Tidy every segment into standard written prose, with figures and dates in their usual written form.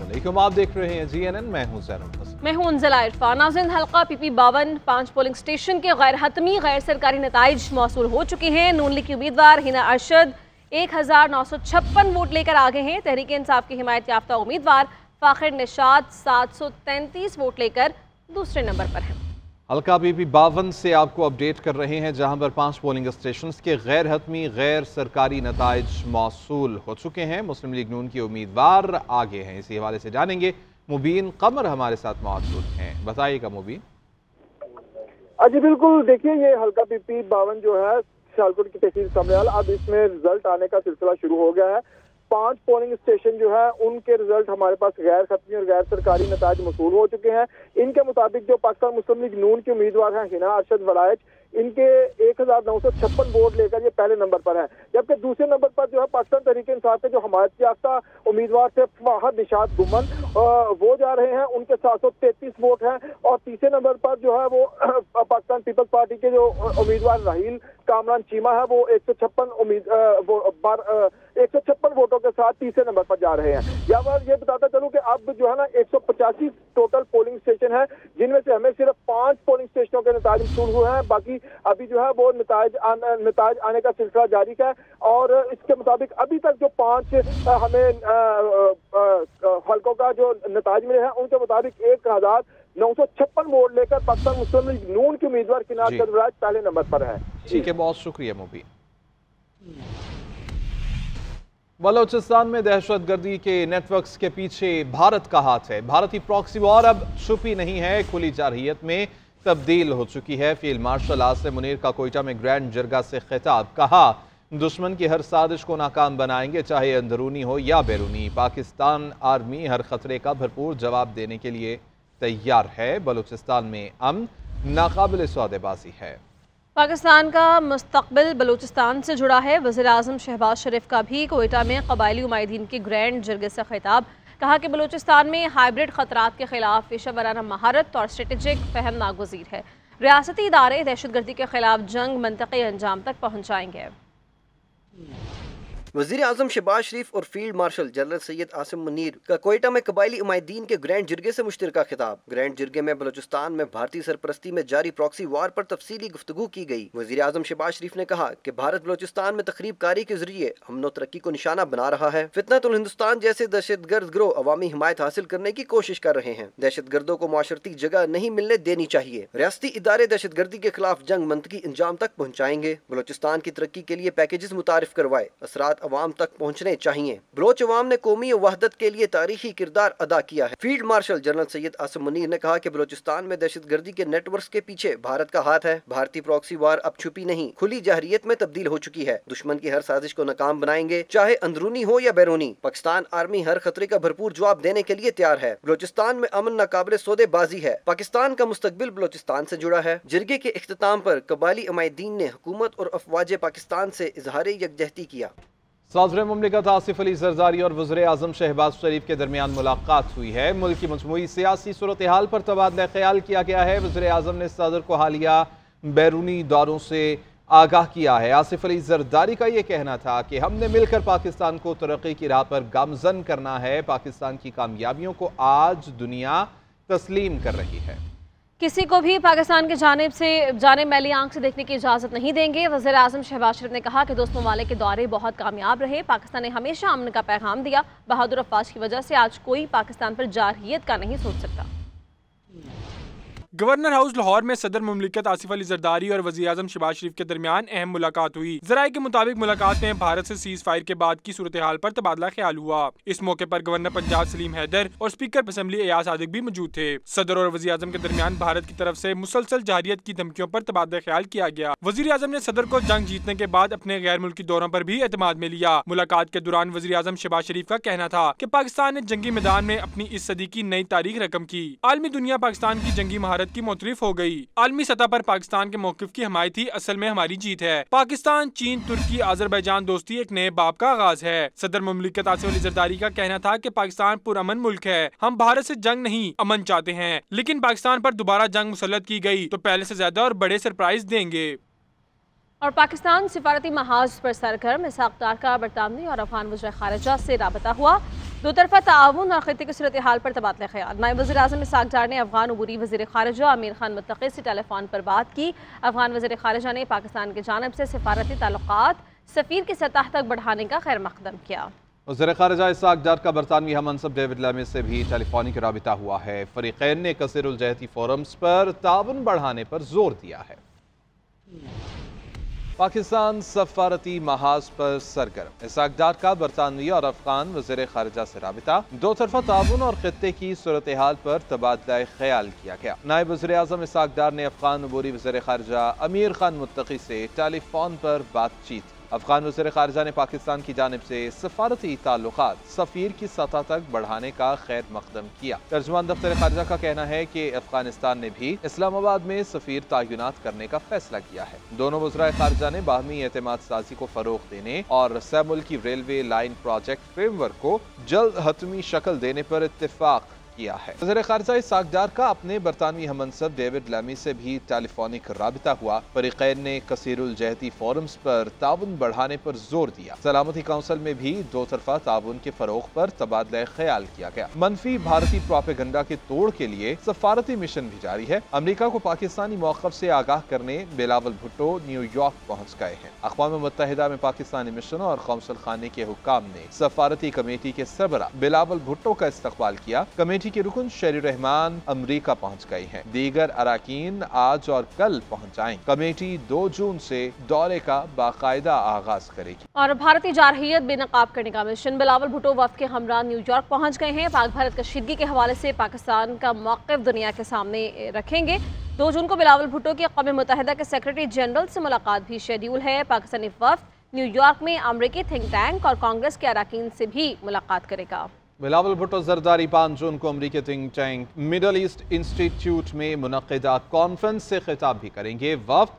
अस्सलामुअलैकुम, आप देख रहे हैं GNN। मैं हूं ज़ैनुल हसन। मैं हूं अंजला इरफान। नाज़रीन, हल्का PP52 5 पोलिंग स्टेशन के गैर हतमी गैर सरकारी नताइज मौसूल हो चुके हैं। नून लीग की उम्मीदवार हिना अरशद 1956 वोट लेकर आगे हैं। तहरीक इंसाफ की हिमायत याफ्ता उम्मीदवार फ़ाखिर निशात 733 वोट लेकर दूसरे नंबर पर हैं। हल्का PP52 से आपको अपडेट कर रहे हैं, जहां पर 5 पोलिंग स्टेशन के गैर हतमी गैर सरकारी नताइज मौसूल हो चुके हैं। मुस्लिम लीग नून की उम्मीदवार आगे हैं। इसी हवाले से जानेंगे, मुबीन कमर हमारे साथ मौजूद हैं। बताइएगा मुबीन। जी बिल्कुल, देखिए ये हल्का PP52 जो है सियालकोट की तहसील समयाल, अब इसमें रिजल्ट आने का सिलसिला शुरू हो गया है। 5 पोलिंग स्टेशन जो है उनके रिजल्ट हमारे पास गैर खत्मी और गैर सरकारी नताज मौसूल हो चुके हैं। इनके मुताबिक जो पाकिस्तान मुस्लिम लीग नून के उम्मीदवार हैं हिना अरशद वलायत, इनके 1956 वोट लेकर ये पहले नंबर पर है। जबकि दूसरे नंबर पर जो है पाकिस्तान तहरीक इंसाफ के जो हिमायत याफ्ता उम्मीदवार थे फ़ाखिर निशात गुमन, वो जा रहे हैं, उनके 733 वोट हैं। और तीसरे नंबर पर जो है वो पाकिस्तान पीपल्स पार्टी के जो उम्मीदवार राहील कामरान चीमा है, वो 156 वोटों के साथ तीसरे नंबर पर जा रहे हैं। या ये बताता चलूं कि अब जो है ना 185 टोटल पोलिंग स्टेशन है, जिनमें से हमें सिर्फ 5 पोलिंग स्टेशनों के नताज मौसूल हुए हैं। बाकी अभी जो है वो नताज आने का सिलसिला जारी है। और इसके मुताबिक अभी तक जो 5 हमें हल्कों का जो नताज मिले हैं, उनके मुताबिक 1956 वोट लेकर पाकिस्तान मुस्लिम लीग नून के उम्मीदवार हिना अरशद वलायत पहले नंबर पर है। ठीक है, बहुत शुक्रिया मुबीन। बलोचिस्तान में दहशतगर्दी के नेटवर्क्स के पीछे भारत का हाथ है। भारतीय प्रॉक्सी वॉर अब छुपी नहीं है, खुली जारहियत में तब्दील हो चुकी है। फील्ड मार्शल आसिम मुनीर का कोयटा में ग्रैंड जरगा से खिताब, कहा दुश्मन की हर साजिश को नाकाम बनाएंगे, चाहे अंदरूनी हो या बैरूनी। पाकिस्तान आर्मी हर खतरे का भरपूर जवाब देने के लिए तैयार है। बलूचिस्तान में अमन नाकाबिल सौदेबाजी है। पाकिस्तान का मुस्तकबिल बलूचिस्तान से जुड़ा है। वज़ीर-ए-आज़म शहबाज शरीफ का भी कोयटा में कबायली उमाइदीन के ग्रैंड जरगे से खिताब, कहा कि बलूचिस्तान में हाइब्रिड खतरात के खिलाफ पेशा वराना महारत और स्ट्रेटेजिक फहम नागुज़ीर है। रियासती इदारे दहशतगर्दी के खिलाफ जंग मंतक़ी अंजाम तक पहुँचाएंगे। वज़ीर आज़म शहबाज शरीफ और field marshal general Syed Asim Munir का कोयटा में कबायली उमाइदीन के ग्रैंड जिरगे से मुश्तरका खिताब। ग्रैंड जिरगे में बलूचिस्तान में भारतीय सरपरस्ती में जारी प्रॉक्सी वार पर तफसीली गुफ्तगू की गई। वज़ीर आज़म शहबाज शरीफ ने कहा कि भारत बलूचिस्तान में तखरीब कारी के जरिए अमन व तरक्की को निशाना बना रहा है। फितनतुल हिंदुस्तान जैसे दहशतगर्द गिरोह अवामी हिमायत हासिल करने की कोशिश कर रहे हैं। दहशतगर्दों को माशरती जगह नहीं मिलने देनी चाहिए। रियासती इदारे दहशतगर्दी के खिलाफ जंग मंतकी अंजाम तक पहुँचाएंगे। बलूचिस्तान की तरक्की के लिए पैकेजेस मुतारिफ करवाए, असरात अवाम तक पहुंचने चाहिए। बलोच अवाम ने कौमी वहदत के लिए तारीखी किरदार अदा किया है। Field marshal general Syed Asim Munir ने कहा कि बलूचिस्तान में दहशतगर्दी के नेटवर्क्स के पीछे भारत का हाथ है। भारतीय प्रॉक्सी वार अब छुपी नहीं, खुली जाहरियत में तब्दील हो चुकी है। दुश्मन की हर साजिश को नाकाम बनाएंगे, चाहे अंदरूनी हो या बैरूनी। पाकिस्तान आर्मी हर खतरे का भरपूर जवाब देने के लिए तैयार है। बलूचिस्तान में अमन नाकाबिल सौदेबाजी है। पाकिस्तान का मुस्तकबिल बलूचिस्तान से जुड़ा है। जिरगे के इख्तिताम पर कबायली उमाइदीन ने हुकूमत और अफवाज पाकिस्तान से इजहार यकजहती किया। सदर मुमलिकत आसिफ अली जरदारी और वज़ीर-ए-आज़म शहबाज शरीफ के दरमियान मुलाकात हुई है। मुल्क की मजमूई सियासी सूरत हाल पर तबादला ख्याल किया गया है। वज़ीर-ए-आज़म ने सदर को हालिया बैरूनी दौरों से आगाह किया है। आसिफ अली जरदारी का ये कहना था कि हमने मिलकर पाकिस्तान को तरक्की की राह पर गामजन करना है। पाकिस्तान की कामयाबियों को आज दुनिया तस्लीम कर रही है। किसी को भी पाकिस्तान की जानिब मैली आंख से देखने की इजाज़त नहीं देंगे। वज़ीर-ए-आज़म शहबाज शरीफ ने कहा कि दोस्त ममालिक के दौरे बहुत कामयाब रहे। पाकिस्तान ने हमेशा अमन का पैगाम दिया। बहादुर अफवाज की वजह से आज कोई पाकिस्तान पर जारहियत का नहीं सोच सकता। गवर्नर हाउस लाहौर में सदर मुमलिकत आसिफ अली जरदारी और वज़ीर आज़म शहबाज शरीफ के दरमियान अहम मुलाकात हुई। ज़राए के मुताबिक मुलाकात में भारत से सीज फायर के बाद की सूरत हाल पर तबादला ख्याल हुआ। इस मौके पर गवर्नर पंजाब सलीम हैदर और स्पीकर असम्बली एयाज सादिक भी मौजूद थे। सदर और वज़ीर आज़म के दरमियान भारत की तरफ से मुसलसल जारियत की धमकियों पर तबादला ख्याल किया गया। वज़ीर आज़म ने सदर को जंग जीतने के बाद अपने गैर मुल्की दौरों पर भी एतमाद में लिया। मुलाकात के दौरान वज़ीर आज़म शहबाज शरीफ का कहना था कि पाकिस्तान ने जंगी मैदान में अपनी इस सदी की नई तारीख रकम की। आलमी दुनिया पाकिस्तान की जंगी महारत की मोतरिफ हो गई। आलमी सतह पर पाकिस्तान के मौक़िफ़ की हमायत ही असल में हमारी जीत है। पाकिस्तान, चीन, तुर्की, अज़रबैजान दोस्ती एक नए बाब का आगाज है। सदर मुमलिकत आसिफ अली जरदारी का कहना था कि पाकिस्तान पुरअमन मुल्क है। हम भारत से जंग नहीं अमन चाहते हैं, लेकिन पाकिस्तान पर दोबारा जंग मुसल्लत की गई तो पहले से ज्यादा और बड़े सरप्राइज देंगे। और पाकिस्तान सिफारती महाज पर सरगर्म। इसहाक डार का बरतानवी और अफगान वज़ीर ख़ारिजा से राबता हुआ। दो तरफा ताउन और खित्ते की सूरत हाल पर तबादला ख्याल। नायब वज़ीर आज़म इसहाक़ डार ने अफगान अबूरी वज़ीर ख़ारिजा अमीर खान मुत्तक़ी से टेलीफोन पर बात की। अफगान वज़ीर ख़ारिजा ने पाकिस्तान की जानिब से सिफारती ताल्लुक़ात सफ़ीर की सतह तक बढ़ाने का खैर मक़दम किया। वज़ीर ख़ारिजा इसहाक़ डार का बरतानवी हम मनसब डेविड लैमी से भी टेलीफोनिक राबिता हुआ है। फ़रीक़ैन ने कसीरुल जहती फोरम्स पर ताउन बढ़ाने पर जोर दिया है। पाकिस्तान सफारती महाज पर सरगर्म। इसहाक़ डार का बरतानवी और अफगान वज़ीर ख़ारिजा से राबिता। दो तरफा ताउन और खित्ते की सूरत हाल पर तबादला ख्याल किया गया। नायब वज़ीर आज़म इसहाक़ डार ने अफगान अबूरी वज़ीर ख़ारिजा अमीर खान मुत्तक़ी से टेलीफोन पर बातचीत। अफगान वज़ीर ख़ारिजा ने पाकिस्तान की जानिब से सफारती ताल्लुक़ात सफ़ीर की सतह तक बढ़ाने का खैर मक़दम किया। तर्जुमान दफ्तर ख़ारिजा का कहना है कि अफगानिस्तान ने भी इस्लामाबाद में सफ़ीर तैनात करने का फैसला किया है। दोनों वज़राए ख़ारिजा ने बाहमी एतमाद साज़ी को फ़रोग़ देने और सैमुल्की रेलवे लाइन प्रोजेक्ट फ्रेमवर्क को जल्द हतमी शक्ल देने पर इत्तेफ़ाक़ किया है। वज़ीर ख़ारिजा इसहाक़ डार का अपने बरतानवी हम मनसब डेविड लैमी से भी टेलीफोनिक राबिता हुआ। फ़रीक़ैन ने कसीरुल जहती फोरम्स पर ताउन बढ़ाने पर जोर दिया। सलामती काउंसिल में भी दो तरफा ताउन के फ़रोग़ पर तबादला ख्याल किया गया। मनफी भारतीय प्रोपेगेंडा के तोड़ के लिए सफारती मिशन भी जारी है। अमरीका को पाकिस्तानी मौक़िफ़ से आगाह करने बिलावल भुट्टो न्यूयॉर्क पहुँच गए हैं। अक़वाम मुत्तहिदा में पाकिस्तानी मिशन और कौंसल खाने के हुक्काम ने सफारती कमेटी के सरबरा बिलावल भुट्टो का इस्तक़बाल किया। कमेटी के रुकन शेरी रहमान अमरीका पहुंच गए हैं। दीगर अराकीन आज और कल पहुंच जाएंगे। कमेटी 2 जून से दौरे का बाकायदा आगाज करेगी। और भारतीय जारहियत बेनकाब करने का मिशन। बिलावल भुट्टो वफ़द के हमरा न्यूयॉर्क पहुंच गए हैं। पाक भारत कशीदगी के हवाले से पाकिस्तान का मौक़िफ़ दुनिया के सामने रखेंगे। 2 जून को बिलावल भुट्टो की अक़वाम मुत्तहिदा के सेक्रेटरी जनरल से मुलाकात भी शेड्यूल है। पाकिस्तानी वफ़द न्यूयॉर्क में अमरीकी थिंक टैंक और कांग्रेस के अराकीन से भी मुलाकात करेगा। बिलावल भुट्टो जरदारी 5 जून को अमरीकी think tank middle east institute में मुनक़िदा कॉन्फ्रेंस से खिताब भी करेंगे। वफ़द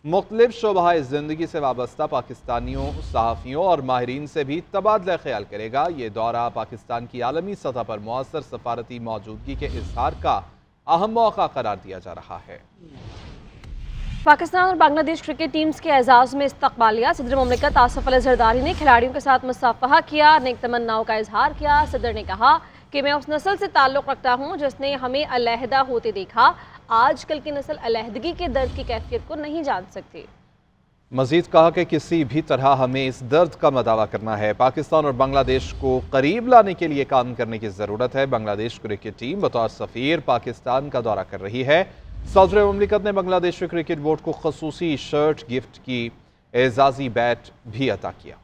मुख्तलिफ शोबाए ज़िंदगी से वाबस्ता पाकिस्तानियों, सहाफ़ियों और माहिरीन से भी तबादला ख्याल करेगा। ये दौरा पाकिस्तान की आलमी सतह पर मौसर सफारती मौजूदगी के इज़हार का अहम मौका करार दिया जा रहा है। पाकिस्तान और बांग्लादेश क्रिकेट टीम्स के एजाज़ में इस्तक़बालिया। सदर मुमलिकत आसिफ अली ज़रदारी ने खिलाड़ियों के साथ मुसाफ़हा किया, नेक तमन्नाओं का इजहार किया। सदर ने कहा कि मैं उस नस्ल से ताल्लुक़ रखता हूँ जिसने हमें अलहदा होते देखा। आजकल की नस्ल अलहदगी के दर्द की कैफियत को नहीं जान सकती। मजीद कहा कि किसी भी तरह हमें इस दर्द का मदावा करना है। पाकिस्तान और बांग्लादेश को करीब लाने के लिए काम करने की ज़रूरत है। बांग्लादेश क्रिकेट टीम बतौर सफ़ीर पाकिस्तान का दौरा कर रही है। सदर मुमलिकत ने बांग्लादेश क्रिकेट बोर्ड को खसूसी शर्ट गिफ्ट की, एजाजी बैट भी अता किया।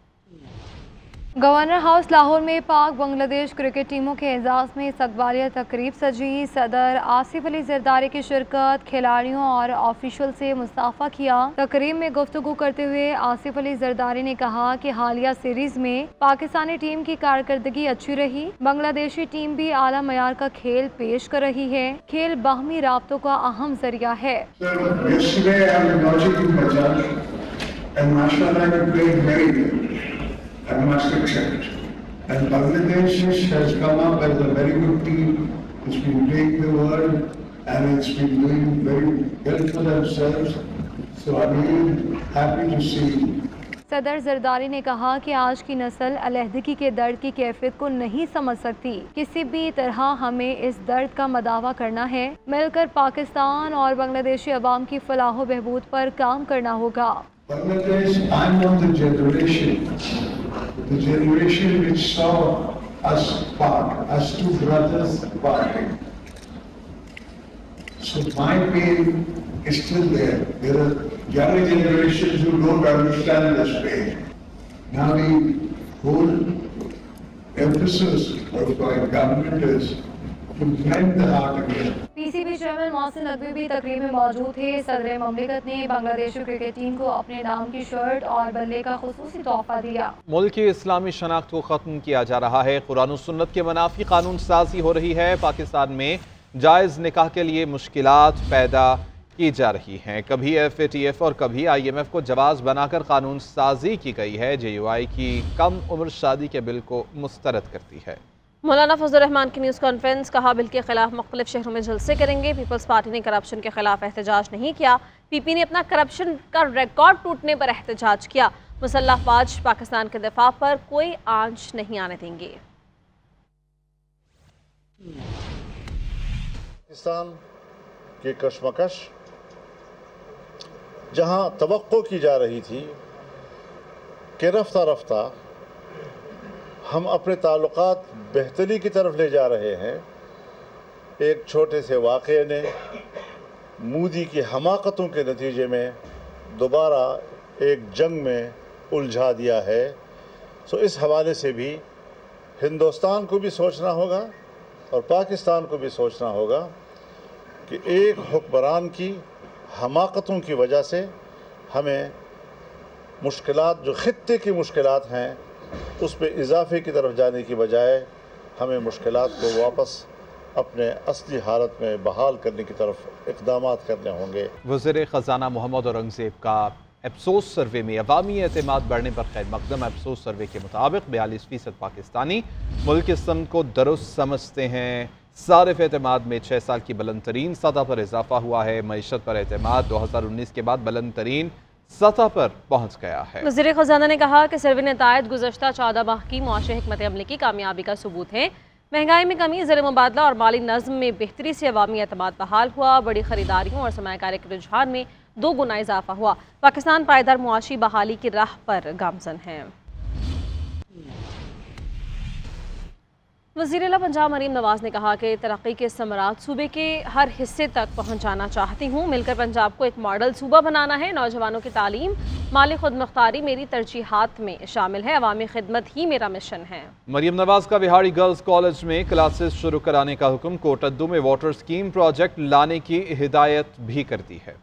गवर्नर हाउस लाहौर में पाक बांग्लादेश क्रिकेट टीमों के एजाज़ में इस्तक़बालिया तकरीब सजी। सदर आसिफ अली ज़रदारी की शिरकत, खिलाड़ियों और ऑफिशियल से मुसाफ़ा किया। तकरीब में गुफ्तगू करते हुए आसिफ अली ज़रदारी ने कहा कि हालिया सीरीज़ में पाकिस्तानी टीम की कारकर्दगी अच्छी रही। बांग्लादेशी टीम भी आला मयार का खेल पेश कर रही है। खेल बाहमी राब्तों का अहम जरिया है। I must accept. And Bangladesh has come up as a very good team. It's been playing the world and it's been doing very well for themselves. So I'm really happy to see. सदर जरदारी ने कहा कि आज की नस्ल अलहदगी के दर्द की कैफियत को नहीं समझ सकती। किसी भी तरह हमें इस दर्द का मदावा करना है। मिलकर पाकिस्तान और बांग्लादेशी अवाम की फलाह बहबूद पर काम करना होगा। Bangladesh, I'm on the generation which saw us part, us two brothers parting. So my pain is still there. There are younger generations who don't understand this pain. Now the whole emphasis of our government is to mend the heart again. PCB chairman Mohsin Naqvi भी तकरीब में मौजूद थे। सदर मुमलिकत ने Bangladeshi cricket team को अपने नाम की शर्ट और बल्ले का खुसूसी तोहफा दिया। मुल्क की इस्लामी शनाख्त को ख़त्म किया जा रहा है। कुरान और सुन्नत के मुनाफी कानून साजी हो रही है। पाकिस्तान में जायज़ निकाह के लिए मुश्किलात पैदा की जा रही हैं। कभी FATF और कभी IMF को जवाज़ बनाकर कानून साजी की गई है। JUI की कम उम्र शादी के बिल को मुस्तरद करती है। मौलाना फजलुर रहमान की न्यूज़ कॉन्फ्रेंस। कहा बिल के खिलाफ मुख्तलिफ शहरों में जलसे करेंगे। पीपल्स पार्टी ने करप्शन के खिलाफ एहतजाज नहीं किया। PP ने अपना करप्शन का रिकॉर्ड टूटने पर एहतजाज किया। मुसल्लह अफवाज पाकिस्तान के दिफा पर कोई आंच नहीं आने देंगे। पाकिस्तान की कशमकश जहां तवक्को की जा रही थी कि रफ्ता रफ्ता हम अपने ताल्लुकात बेहतरी की तरफ ले जा रहे हैं, एक छोटे से वाक़े ने मोदी की हमाकतों के नतीजे में दोबारा एक जंग में उलझा दिया है। सो इस हवाले से भी हिंदुस्तान को भी सोचना होगा और पाकिस्तान को भी सोचना होगा कि एक हुक्मरान की हमाकतों की वजह से हमें मुश्किलात, जो खित्ते की मुश्किलात हैं, उस पे इजाफे की तरफ जाने की बजाय हमें मुश्किलात को वापस अपने असली हालत में बहाल करने की तरफ इक़दामात करने होंगे। वज़ीर ख़ज़ाना मोहम्मद औरंगज़ेब का एप्सोस सर्वे में अवामी एतमाद बढ़ने पर खैर मकदम। एप्सोस सर्वे के मुताबिक 42% पाकिस्तानी मुल्क की सिमत को दुरुस्त समझते हैं। सारिफ एतमाद में 6 साल की बुलंद तरीन सतह पर इजाफा हुआ है। मईशत पर एतमाद 2019 के बाद बुलंद तरीन सतह पर पहुँच गया है। वज़ीर ख़ज़ाना ने कहा कि सर्वे नतायत गुज़श्ता 14 माह की मुआशी हिकमत अमली की कामयाबी का सबूत है। महंगाई में कमी, ज़र मुबादला और माली नज़्म में बेहतरी से अवामी एतमाद बहाल हुआ। बड़ी ख़रीदारियों और सरमायाकारी के रुझान में 2 गुना इजाफा हुआ। पाकिस्तान पायदार मुआशी बहाली की राह पर गामज़न है। वज़ीर आला पंजाब मरीम नवाज़ ने कहा कि तरक्की के समरात सूबे के हर हिस्से तक पहुँचाना चाहती हूँ। मिलकर पंजाब को एक मॉडल सूबा बनाना है। नौजवानों की तालीम, माली खुदमुख्तारी मेरी तरजीहात में शामिल है। अवामी खिदमत ही मेरा मिशन है। मरीम नवाज़ का बिहाड़ी गर्ल्स कॉलेज में क्लासेस शुरू कराने का हुक्म। कोटद्दू में वाटर स्कीम प्रोजेक्ट लाने की हिदायत भी कर दी है।